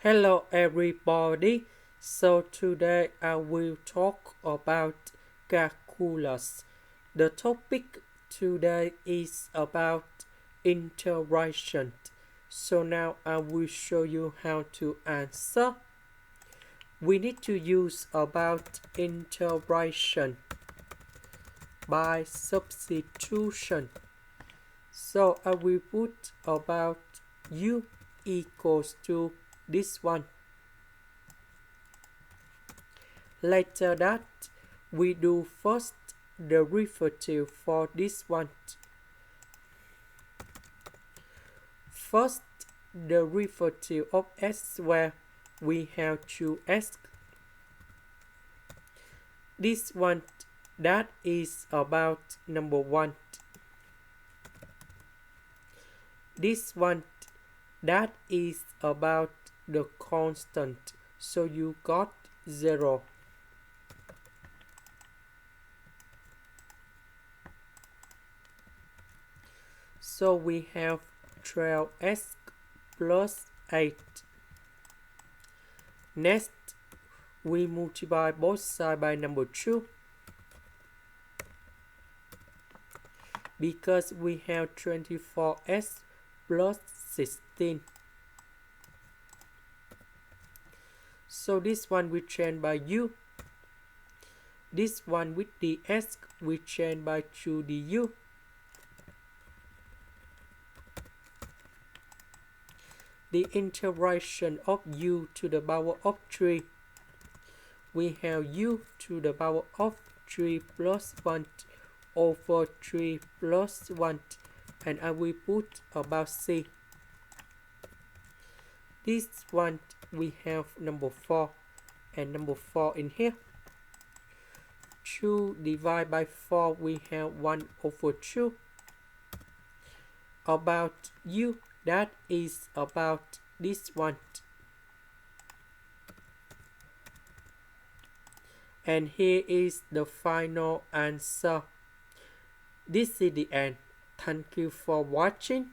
Hello everybody. So today I will talk about calculus. The topic today is about integration. So now I will show you how to answer. We need to use about integration by substitution. So I will put about u equals to this one. Later that we do first derivative for this one. First derivative of s squared, we have to ask this one, that is about number 1. This one, that is about the constant, so you got 0. So we have 12x plus 8. Next, we multiply both sides by number 2. Because we have 24x plus 16. So this one we change by u. This one with the s we change by 2 du. The integration of u to the power of 3. We have u to the power of 3 plus 1 over 3 plus 1, and I will put about c. This one we have number 4 and number 4 in here. 2 divided by 4, we have 1 over 2. About u, that is about this one. And here is the final answer. This is the end. Thank you for watching.